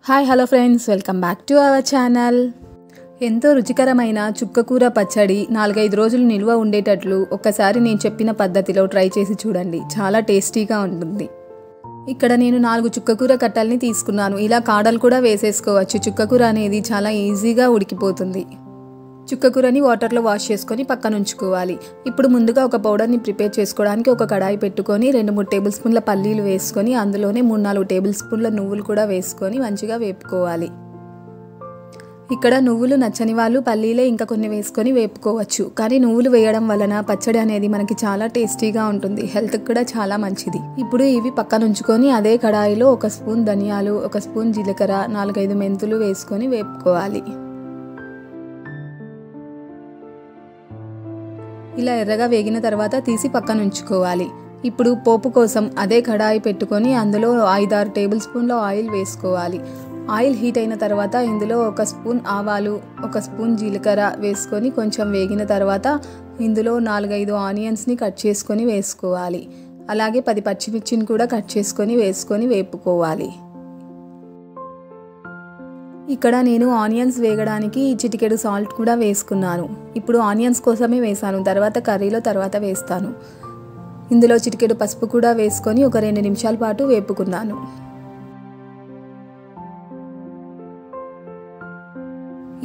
Hi hello friends, welcome back to our channel. ఎంతో రుచికరమైన చుక్కకూర పచ్చడి 4-5 రోజులు నిల్వ ఉండేటట్లు ఒక్కసారి నేను చెప్పిన పద్ధతిలో ట్రై చేసి చూడండి. చాలా టేస్టీగా ఉంటుంది. ఇక్కడ నేను 4 చుక్కకూర కట్టల్ని తీసుకున్నాను. ఇలా కాడలు కూడా వేసేసుకోవచ్చు. చుక్కకూర అనేది చాలా ఈజీగా ఉడికిపోతుంది. చుక్కకూరని వాటర్లో వాష్ చేసుకొని పక్కన ఉంచుకోవాలి. ఇప్పుడు ముందుగా ఒక పౌడర్ని ప్రిపేర్ చేసుకోవడానికి ఒక కడాయి పెట్టుకొని 2-3 టేబుల్ స్పూన్ల పల్లీలు వేసుకొని అందులోనే 3-4 టేబుల్ స్పూన్ల నువ్వులు కూడా వేసుకొని మంచిగా వేపుకోవాలి. ఇక్కడ నువ్వులు నచ్చని వాళ్ళు పల్లీలే ఇంకా కొన్ని వేసుకొని వేపుకోవచ్చు. కానీ నువ్వులు వేయడం వలన పచ్చడి అనేది మనకి చాలా టేస్టీగా ఉంటుంది. హెల్త్కి కూడా చాలా మంచిది. ఇప్పుడు ఇవి పక్కన ఉంచుకొని అదే కడాయిలో 1 స్పూన్ ధనియాలు, 1 స్పూన్ జీలకర్ర, 4-5 మెంతులు వేసుకొని వేపుకోవాలి. ఇలా ఎర్రగా వేగిన తర్వాత తీసి పక్కన ఉంచుకోవాలి. ఇప్పుడు పోపు కోసం అదే కడాయి పెట్టుకొని అందులో 5-6 టేబుల్ స్పూన్ల ఆయిల్ వేసుకోవాలి. ఆయిల్ హీట్ అయిన తర్వాత ఇందులో 1 స్పూన్ ఆవాలు, 1 స్పూన్ జీలకర్ర వేసుకొని కొంచెం వేగిన తర్వాత ఇందులో 4-5 ఆనియన్స్ని కట్ చేసుకొని వేసుకోవాలి. అలాగే 10 పచ్చిమిర్చిని కూడా కట్ చేసుకొని వేపుకోవాలి. ఇక్కడ నేను ఆనియన్స్ వేగడానికి చిటికెడు సాల్ట్ కూడా వేసుకున్నాను. ఇప్పుడు ఆనియన్స్ కోసమే వేసాను, తర్వాత కర్రీలో వేస్తాను. ఇందులో చిటికెడు పసుపు కూడా వేసుకొని ఒక 2 నిమిషాల పాటు వేపుకున్నాను.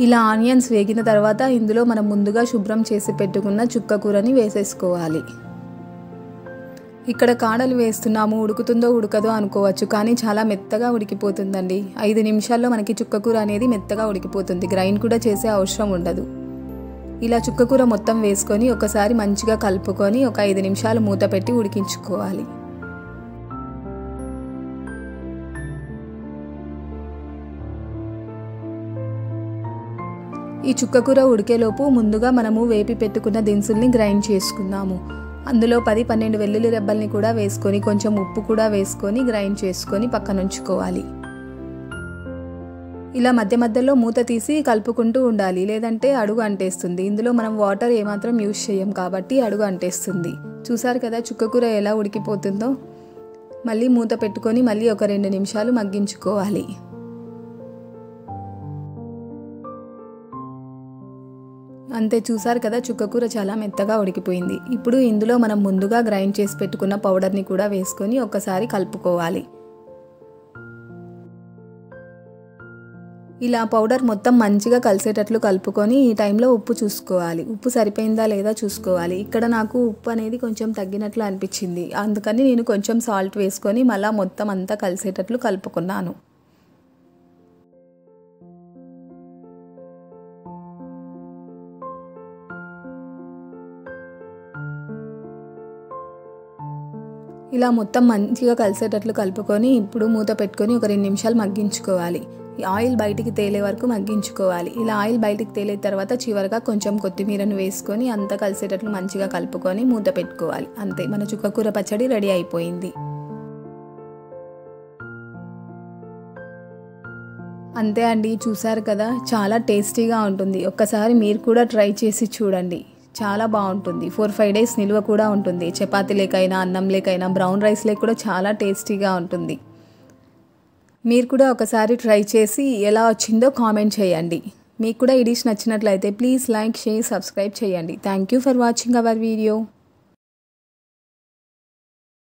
ఇలా ఆనియన్స్ వేగిన తర్వాత ఇందులో మనం ముందుగా శుభ్రం చేసి పెట్టుకున్న చుక్కకూరని వేసేసుకోవాలి. ఇక్కడ కాడలు వేస్తున్నాము, ఉడుకుతుందో ఉడకదో అనుకోవచ్చు, కానీ చాలా మెత్తగా ఉడికిపోతుందండి. 5 నిమిషాల్లో మనకి చుక్కకూర అనేది మెత్తగా ఉడికిపోతుంది. గ్రైండ్ కూడా చేసే అవసరం ఉండదు. ఇలా చుక్కకూర మొత్తం వేసుకొని ఒకసారి మంచిగా కలుపుకొని ఒక 5 నిమిషాలు మూత పెట్టి ఉడికించుకోవాలి. ఈ చుక్కకూర ఉడికేలోపు ముందుగా మనము వేపి పెట్టుకున్న దినుసుల్ని గ్రైండ్ చేసుకుందాము. అందులో 10-12 వెల్లుల్లి రెబ్బల్ని కూడా వేసుకొని కొంచెం ఉప్పు కూడా వేసుకొని గ్రైండ్ చేసుకొని పక్కన ఉంచుకోవాలి. ఇలా మధ్య మధ్యలో మూత తీసి కలుపుకుంటూ ఉండాలి, లేదంటే అడుగు అంటేస్తుంది. ఇందులో మనం వాటర్ ఏమాత్రం యూజ్ చేయం కాబట్టి అడుగు అంటేస్తుంది. చూసారు కదా చుక్కకూర ఎలా ఉడికిపోతుందో. మళ్ళీ మూత పెట్టుకొని మళ్ళీ ఒక 2 నిమిషాలు మగ్గించుకోవాలి. అంతే, చూసారు కదా చుక్కకూర చాలా మెత్తగా ఉడికిపోయింది. ఇప్పుడు ఇందులో మనం ముందుగా గ్రైండ్ చేసి పెట్టుకున్న పౌడర్ని కూడా వేసుకొని ఒక్కసారి కలుపుకోవాలి. ఇలా పౌడర్ మొత్తం మంచిగా కలిసేటట్లు కలుపుకొని ఈ టైంలో ఉప్పు చూసుకోవాలి. ఉప్పు సరిపోయిందా లేదా చూసుకోవాలి. ఇక్కడ నాకు ఉప్పు అనేది కొంచెం తగ్గినట్లు అనిపించింది, అందుకని నేను కొంచెం సాల్ట్ వేసుకొని మళ్ళీ మొత్తం అంతా కలిసేటట్లు కలుపుకున్నాను. ఇలా మొత్తం మంచిగా కలిసేటట్లు కలుపుకొని ఇప్పుడు మూత పెట్టుకొని ఒక 2 నిమిషాలు మగ్గించుకోవాలి. ఆయిల్ బయటికి తేలే వరకు మగ్గించుకోవాలి. ఇలా ఆయిల్ బయటికి తేలే తర్వాత చివరిగా కొంచెం కొత్తిమీరను వేసుకొని అంతా కలిసేటట్లు మంచిగా కలుపుకొని మూత పెట్టుకోవాలి. అంతే, మన చుక్కకూర పచ్చడి రెడీ అయిపోయింది. అంతే అండి, చూసారు కదా చాలా టేస్టీగా ఉంటుంది. ఒక్కసారి మీరు కూడా ట్రై చేసి చూడండి. చాలా బాగుంటుంది. 4-5 డేస్ నిల్వ కూడా ఉంటుంది. చపాతీ లేకైనా, అన్నం లేకైనా, బ్రౌన్ రైస్ లేక కూడా చాలా టేస్టీగా ఉంటుంది. మీరు కూడా ఒకసారి ట్రై చేసి ఎలా వచ్చిందో కామెంట్ చేయండి. మీకు కూడా ఈ డిష్ నచ్చినట్లయితే ప్లీజ్ లైక్, షేర్, సబ్స్క్రైబ్ చేయండి. Thank you for watching our video.